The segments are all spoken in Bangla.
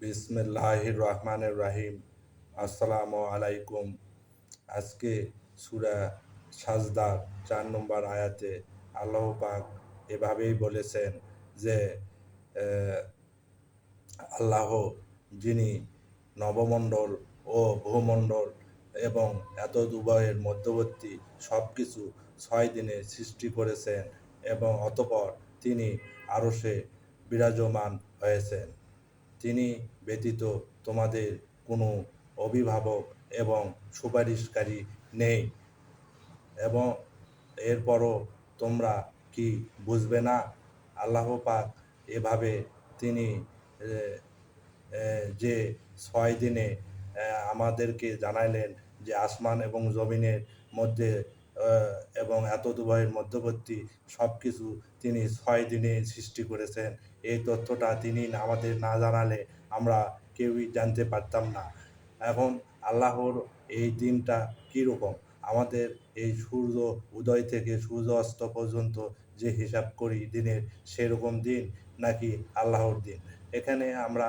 বিসমিল্লাহির রহমানির রহিম। আসসালামু আলাইকুম। আজকে সূরা সাজদার ৪ নম্বর আয়াতে আল্লাহ পাক এভাবেই বলেছেন যে আহ, আল্লাহ যিনি নবমণ্ডল ও ভূমণ্ডল এবং এত উভয়ের মধ্যবর্তী সব কিছু 6 দিনে সৃষ্টি করেছেন এবং অতঃপর তিনি আরশে বিরাজমান হয়েছেন। তিনি ব্যতীত তোমাদের কোনো অভিভাবক এবং সুপারিশকারী নেই এবং এরপরও তোমরা কি বুঝবে না? আল্লাহ পাক এভাবে তিনি আহ, যে 6 দিনে আমাদেরকে জানাইলেন যে আসমান এবং জমিনের মধ্যে আহ, এবং এতদুভয়ের মধ্যবর্তী সব কিছু তিনি 6 দিনে সৃষ্টি করেছেন। এই তথ্যটা তিনি আমাদের না জানালে আমরা কেউই জানতে পারতাম না। এখন আল্লাহর এই দিনটা কীরকম, আমাদের এই সূর্য উদয় থেকে সূর্য অস্ত পর্যন্ত যে হিসাব করি দিনের, সেরকম দিন নাকি আল্লাহর দিন? এখানে আমরা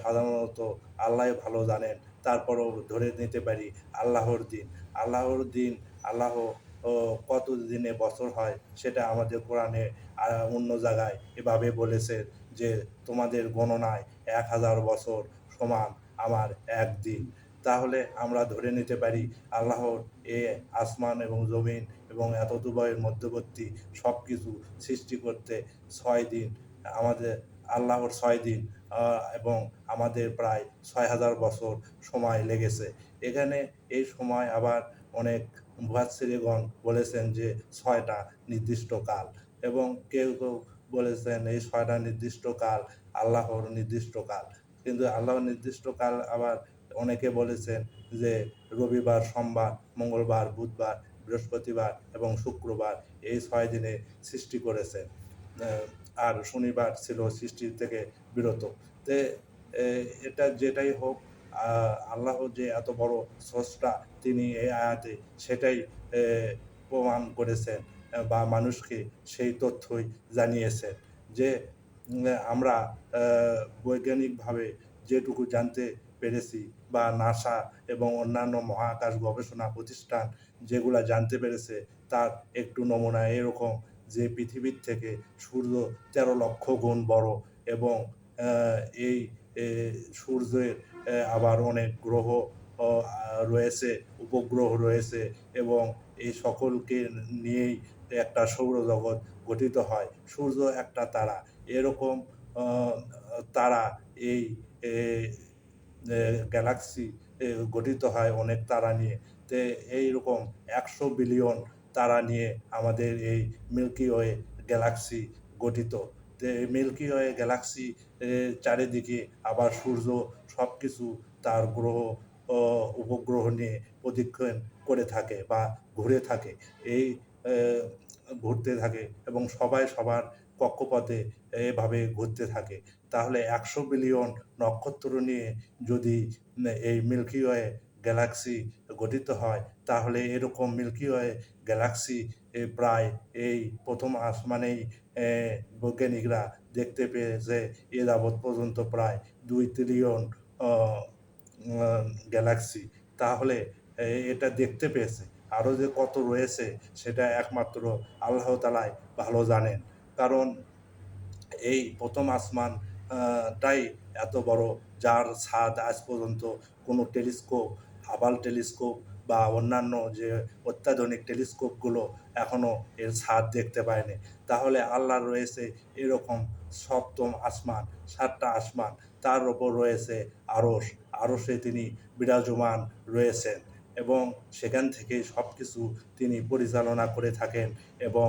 সাধারণত আল্লাহ ভালো জানেন, তারপরও ধরে নিতে পারি আল্লাহর দিন। আল্লাহর দিন, আল্লাহ ও কত দিনে বছর হয় সেটা আমাদের কোরআনে অন্য জায়গায় এভাবে বলেছে যে তোমাদের গণনায় 1000 বছর সমান আমার একদিন। তাহলে আমরা ধরে নিতে পারি আল্লাহর এ আসমান এবং জমিন এবং এতদুভয়ের মধ্যবর্তী সব কিছু সৃষ্টি করতে 6 দিন, আমাদের আল্লাহর 6 দিন এবং আমাদের প্রায় 6000 বছর সময় লেগেছে। এখানে এই সময় আবার অনেক মুফাসসিরগণ বলেছেন যে 6টা নির্দিষ্ট কাল, এবং কেউ কেউ বলেছেন এই 6টা নির্দিষ্ট কাল আল্লাহর নির্দিষ্ট কাল। কিন্তু আল্লাহর নির্দিষ্ট কাল আবার অনেকে বলেছেন যে রবিবার, সোমবার, মঙ্গলবার, বুধবার, বৃহস্পতিবার এবং শুক্রবার এই 6 দিনে সৃষ্টি করেছেন। আর শনিবার ছিল সৃষ্টির থেকে বিরত। তে এটা যেটাই হোক, আল্লাহ যে এত বড় স্রষ্টা তিনি এই আয়াতে সেটাই প্রমাণ করেছেন বা মানুষকে সেই তথ্যই জানিয়েছেন যে আমরা বৈজ্ঞানিকভাবে যেটুকু জানতে পেরেছি বা নাসা এবং অন্যান্য মহাকাশ গবেষণা প্রতিষ্ঠান যেগুলা জানতে পেরেছে তার একটু নমুনা এরকম যে পৃথিবীর থেকে সূর্য 13 লক্ষ গুণ বড় এবং এই সূর্যের আবার অনেক গ্রহ রয়েছে, উপগ্রহ রয়েছে এবং এই সকলকে নিয়েই একটা সৌরজগৎ গঠিত হয়। সূর্য একটা তারা, এরকম তারা এই গ্যালাক্সি গঠিত হয় অনেক তারা নিয়ে। তে এইরকম 100 বিলিয়ন তারা নিয়ে আমাদের এই মিল্কি ওয়ে গ্যালাক্সি গঠিত। তে মিল্কি ওয়ে গ্যালাক্সি চারিদিকে আবার সূর্য সব কিছু তার গ্রহ উপগ্রহ নিয়ে প্রদক্ষিণ করে থাকে বা ঘুরে থাকে। এই ঘুরতে থাকে এবং সবাই সবার কক্ষপথে এভাবে ঘুরতে থাকে। তাহলে 100 বিলিয়ন নক্ষত্র নিয়ে যদি এই মিল্কি ওয়ে গ্যালাক্সি গঠিত হয়, তাহলে এরকম মিল্কি ওয়ে গ্যালাক্সি প্রায় এই প্রথম আসমানেই বৈজ্ঞানিকরা দেখতে পেয়েছে। এ যাবৎ পর্যন্ত প্রায় 2 ট্রিলিয়ন গ্যালাক্সি। তাহলে এটা দেখতে পেয়েছে। আরও যে কত রয়েছে সেটা একমাত্র আল্লাহ তাআলাই ভালো জানেন। কারণ এই প্রথম আসমান টাই এত বড়, যার ছাদ আজ পর্যন্ত কোনো টেলিস্কোপ, হাবাল টেলিস্কোপ বা অন্যান্য যে অত্যাধুনিক টেলিস্কোপগুলো এখনও এর ছাদ দেখতে পায়নি। তাহলে আল্লাহর রয়েছে এরকম সপ্তম আসমান, 7টা আসমান, তার ওপর রয়েছে আরশ। আরশে তিনি বিরাজমান রয়েছেন এবং সেখান থেকে সব কিছু তিনি পরিচালনা করে থাকেন এবং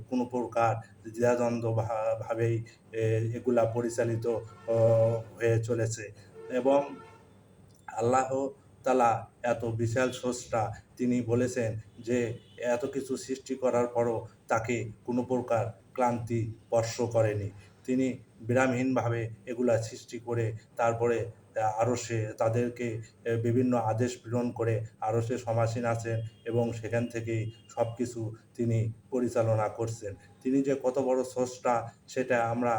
কোনো প্রকার দ্বিধাদ্বন্দ্বভাবেই এগুলা পরিচালিত হয়ে চলেছে। এবং আল্লাহ তাআলা এত বিশাল স্রষ্টা, তিনি বলেছেন যে এত কিছু সৃষ্টি করার পরও তাকে কোনো প্রকার ক্লান্তি স্পর্শ করেনি। তিনি বিরামহীনভাবে এগুলা সৃষ্টি করে তারপরে আরশে তাদেরকে বিভিন্ন আদেশ প্রেরণ করে আরশে সমাসীন আছেন এবং সেখান থেকেই সব কিছু তিনি পরিচালনা করছেন। তিনি যে কত বড় স্রষ্টা সেটা আমরা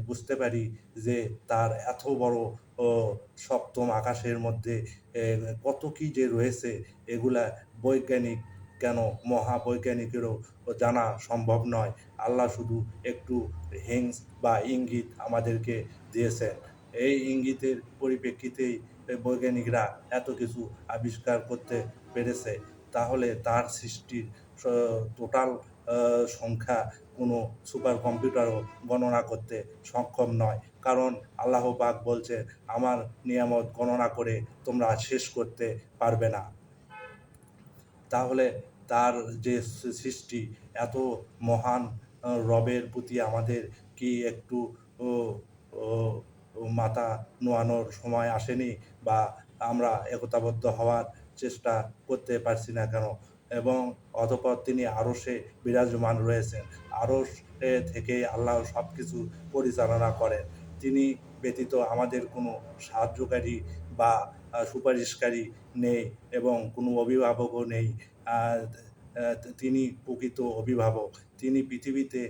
বুঝতে পারি যে তার এত বড় ও সপ্তম আকাশের মধ্যে কত কি যে রয়েছে, এগুলা বৈজ্ঞানিক কেন মহাবৈজ্ঞানিকেরও জানা সম্ভব নয়। আল্লাহ শুধু একটু হিংস বা ইঙ্গিত আমাদেরকে দিয়েছেন। এই ইঙ্গিতের পরিপ্রেক্ষিতেই বৈজ্ঞানিকরা এত কিছু আবিষ্কার করতে পেরেছে। তাহলে তার সৃষ্টির টোটাল সংখ্যা কোনো সুপার কম্পিউটারও গণনা করতে সক্ষম নয়। কারণ আল্লাহ পাক বলছে, আমার নিয়ামত গণনা করে তোমরা শেষ করতে পারবে না। তাহলে তার যে সৃষ্টি এত মহান রবের প্রতি আমাদের কি একটু ও ও মাথা নোয়ানোর সময় আসেনি? বা আমরা একতাবদ্ধ হওয়ার চেষ্টা করতে পারছি না কেন? এবং অতঃপর তিনি আরশে বিরাজমান রয়েছেন। আরশ থেকে আল্লাহ সব কিছু পরিচালনা করেন। তিনি ব্যতীত আমাদের কোনো সাহায্যকারী বা সুপারিশকারী নেই এবং কোনো অভিভাবকও নেই। তিনি প্রকৃত অভিভাবক। তিনি পৃথিবীতে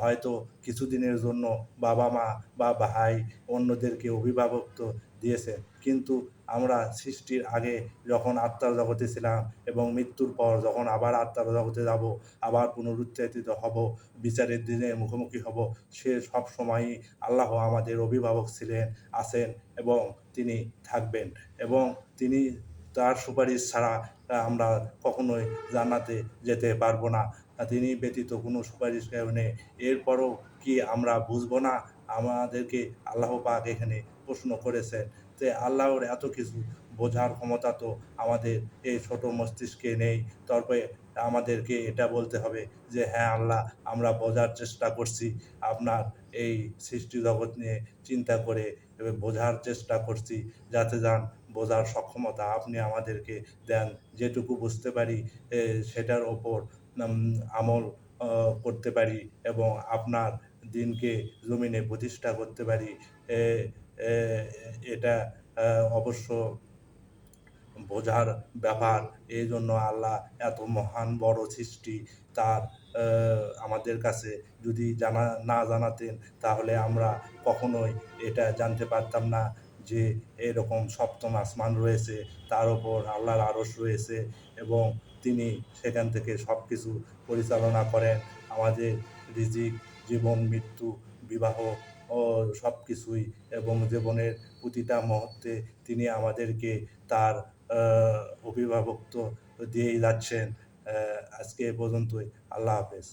হয়তো কিছুদিনের জন্য বাবা-মা বা ভাই অন্যদেরকে অভিভাবকত্ব দিয়েছেন। কিন্তু আমরা সৃষ্টির আগে যখন আত্মার জগতে ছিলাম এবং মৃত্যুর পর যখন আবার আত্মার জগতে যাব, আবার পুনরুত্থিত হব, বিচারের দিনে মুখোমুখি হব, সে সবসময়ই আল্লাহ আমাদের অভিভাবক ছিলেন, আছেন এবং তিনি থাকবেন। এবং তিনি তার সুপারিশ ছাড়া আমরা কখনোই জান্নাতে যেতে পারবো না। তিনি ব্যতীত কোনো সুপারিশকারী নেই। এরপরও কি আমরা বুঝবো না? আমাদেরকে আল্লাহ পাক এখানে প্রশ্ন করেছেন যে আল্লাহর এত কিছু বোঝার ক্ষমতা তো আমাদের এই ছোট মস্তিষ্কে নেই। তবে আমাদেরকে এটা বলতে হবে যে হ্যাঁ আল্লাহ, আমরা বোঝার চেষ্টা করছি। আপনার এই সৃষ্টি জগৎ নিয়ে চিন্তা করে বোঝার চেষ্টা করছি, যাতে বোঝার সক্ষমতা আপনি আমাদেরকে দেন। যেটুকু বুঝতে পারি সেটার ওপর আমল করতে পারি এবং আপনার দিনকে জমিনে প্রতিষ্ঠা করতে পারি। এ এ এটা অবশ্য বোঝার ব্যাপার। এই জন্য আল্লাহ এত মহান বড় সৃষ্টি, তার আমাদের কাছে যদি না জানাতেন, তাহলে আমরা কখনোই এটা জানতে পারতাম না যে এরকম সপ্তম আসমান রয়েছে, তার ওপর আল্লাহর আরশ রয়েছে এবং তিনি সেখান থেকে সব কিছু পরিচালনা করেন। আমাদের রিজিক, জীবন, মৃত্যু, বিবাহ ও সব কিছুই, এবং জীবনের প্রতিটা মুহূর্তে তিনি আমাদেরকে তার অভিভাবকত্ব দিয়েই যাচ্ছেন। আজকে এ পর্যন্তই। আল্লাহ হাফেজ।